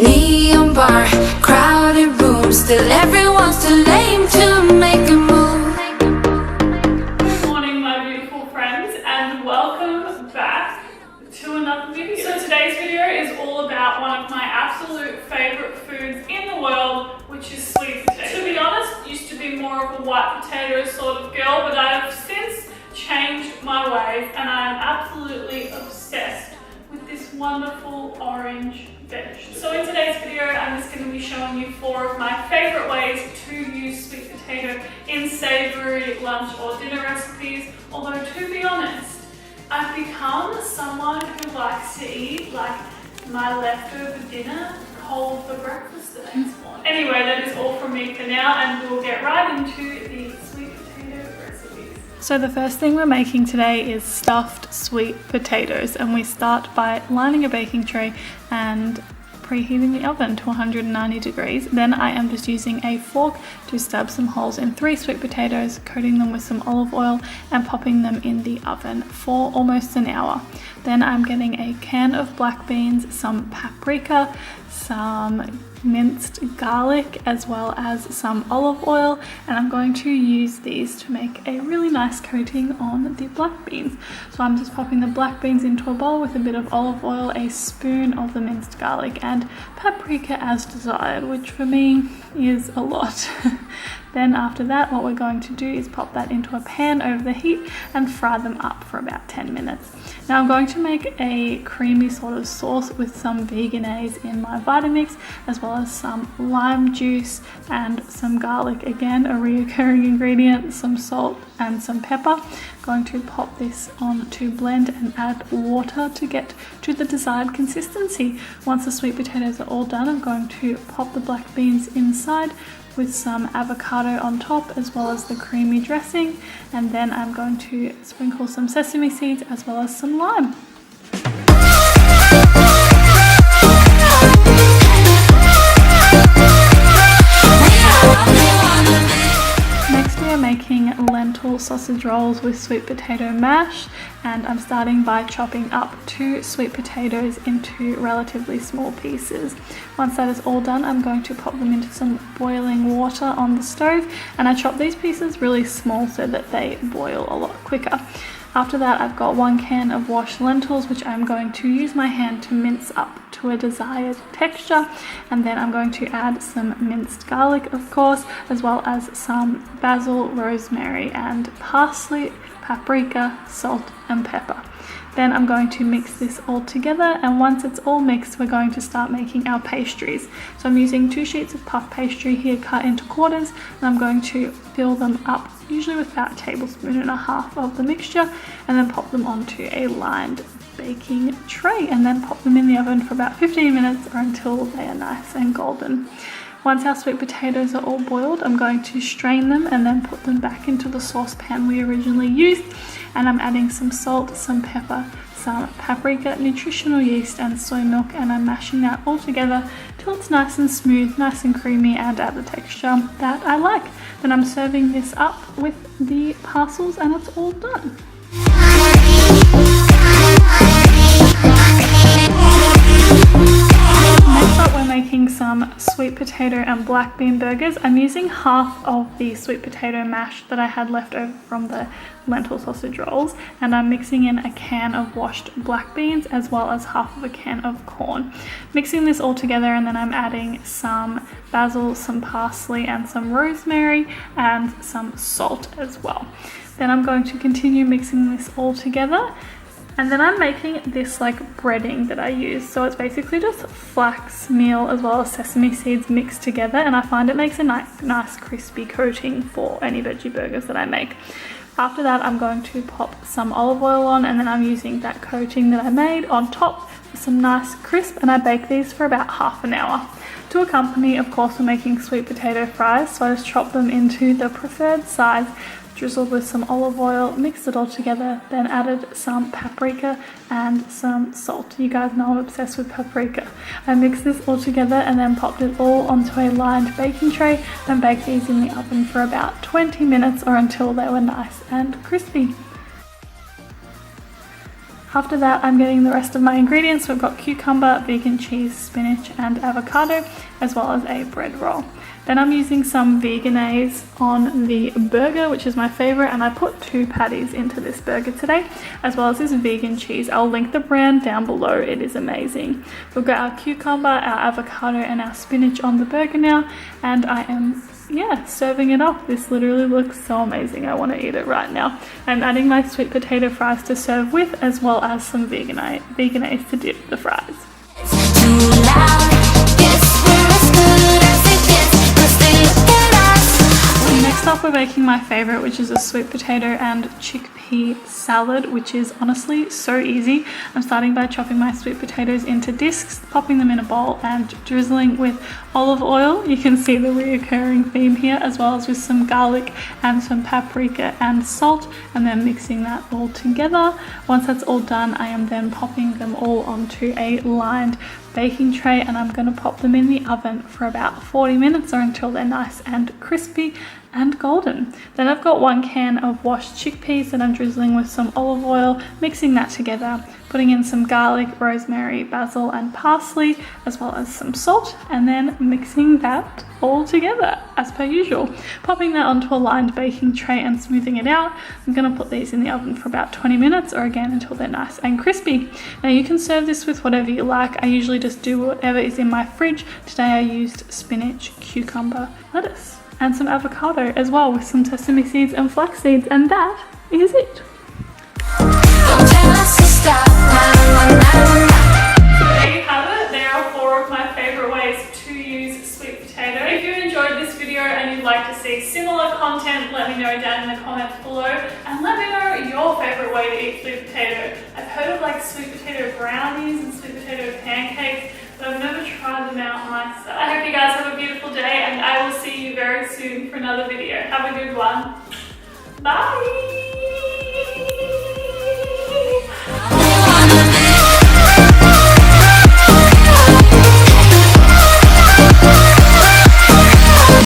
Neon bar, crowded room, still everyone's too lame to make a move. Good morning, my beautiful friends, and welcome back to another video. So today's video is all about one of my absolute favorite foods in the world, which is sweet potatoes. To be honest, used to be more of a white potato sort of girl, but I have since changed my ways and I am absolutely obsessed with this wonderful orange vegetable. So in today's video, I'm just going to be showing you 4 of my favorite ways to use sweet potato in savory lunch or dinner recipes. Although to be honest, I've become someone who likes to eat like my leftover dinner cold for breakfast the next morning. Anyway, that is all from me for now, and we'll get right into the sweet potato recipes. So the first thing we're making today is stuffed sweet potatoes, and we start by lining a baking tray and preheating the oven to 190 degrees. Then I am just using a fork to stab some holes in 3 sweet potatoes, coating them with some olive oil and popping them in the oven for almost an hour. Then I'm getting a can of black beans, some paprika, some minced garlic, as well as some olive oil, and I'm going to use these to make a really nice coating on the black beans. So I'm just popping the black beans into a bowl with a bit of olive oil, a spoon of the minced garlic, and paprika as desired, which for me is a lot. Then after that, what we're going to do is pop that into a pan over the heat and fry them up for about 10 minutes. Now I'm going to make a creamy sort of sauce with some veganese in my Vitamix, as well as some lime juice and some garlic, again a reoccurring ingredient, some salt and some pepper. Going to pop this on to blend and add water to get to the desired consistency. Once the sweet potatoes are all done, I'm going to pop the black beans inside with some avocado on top, as well as the creamy dressing, and then I'm going to sprinkle some sesame seeds as well as some lime. Next we are making lentil sausage rolls with sweet potato mash, and I'm starting by chopping up 2 sweet potatoes into relatively small pieces. Once that is all done, I'm going to pop them into some boiling water on the stove, and I chop these pieces really small so that they boil a lot quicker. After that, I've got 1 can of washed lentils, which I'm going to use my hand to mince up to a desired texture, and then I'm going to add some minced garlic, of course, as well as some basil, rosemary, and parsley, paprika, salt, and pepper. Then I'm going to mix this all together, and once it's all mixed, we're going to start making our pastries. So I'm using 2 sheets of puff pastry here cut into quarters, and I'm going to fill them up, usually with about 1.5 tablespoons of the mixture, and then pop them onto a lined baking tray, and then pop them in the oven for about 15 minutes or until they are nice and golden. Once our sweet potatoes are all boiled, I'm going to strain them and then put them back into the saucepan we originally used, and I'm adding some salt, some pepper, some paprika, nutritional yeast, and soy milk, and I'm mashing that all together till it's nice and smooth, nice and creamy, and at the texture that I like. Then I'm serving this up with the parcels, and it's all done. Next up, we're making some sweet potato and black bean burgers. I'm using half of the sweet potato mash that I had left over from the lentil sausage rolls, and I'm mixing in a can of washed black beans as well as half of a can of corn. Mixing this all together, and then I'm adding some basil, some parsley, and some rosemary, and some salt as well. Then I'm going to continue mixing this all together. And then I'm making this like breading that I use. So it's basically just flax meal as well as sesame seeds mixed together, and I find it makes a nice crispy coating for any veggie burgers that I make. After that, I'm going to pop some olive oil on, and then I'm using that coating that I made on top for some nice crisp, and I bake these for about half an hour. To accompany, of course, we're making sweet potato fries, so I just chop them into the preferred size, drizzled with some olive oil, mixed it all together, then added some paprika and some salt. You guys know I'm obsessed with paprika. I mixed this all together and then popped it all onto a lined baking tray and baked these in the oven for about 20 minutes or until they were nice and crispy. After that, I'm getting the rest of my ingredients. So I've got cucumber, vegan cheese, spinach, and avocado, as well as a bread roll. Then I'm using some veganaise on the burger, which is my favorite, and I put 2 patties into this burger today, as well as this vegan cheese. I'll link the brand down below. It is amazing. We've got our cucumber, our avocado, and our spinach on the burger now, and I am serving it up. This literally looks so amazing. I want to eat it right now. I'm adding my sweet potato fries to serve with, as well as some veganaise to dip the fries. Too loud. Yes, we're as good as it gets, 'cause they look at us. Next up, we're making my favorite, which is a sweet potato and chickpea salad, which is honestly so easy. I'm starting by chopping my sweet potatoes into discs, popping them in a bowl, and drizzling with olive oil. You can see the reoccurring theme here, as well as with some garlic and some paprika and salt, and then mixing that all together. Once that's all done, I am then popping them all onto a lined baking tray, and I'm going to pop them in the oven for about 40 minutes or until they're nice and crispy and golden. Then I've got 1 can of washed chickpeas that I'm drizzling with some olive oil, mixing that together, putting in some garlic, rosemary, basil, and parsley, as well as some salt, and then mixing that all together as per usual. Popping that onto a lined baking tray and smoothing it out. I'm going to put these in the oven for about 20 minutes or again until they're nice and crispy. Now you can serve this with whatever you like. I usually just do whatever is in my fridge. Today I used spinach, cucumber, lettuce, and some avocado as well, with some sesame seeds and flax seeds, and that is it. Don't tell us to stop. 911. So there you have it. There are 4 of my favorite ways to use sweet potato. If you enjoyed this video and you'd like to see similar content, let me know down in the comments below, and let me know your favorite way to eat sweet potato. I've heard of like sweet potato brownies and sweet potato pancakes, but I've never tried them out myself. I hope you guys have a beautiful day, and I will see you very soon for another video. Have a good one. Bye!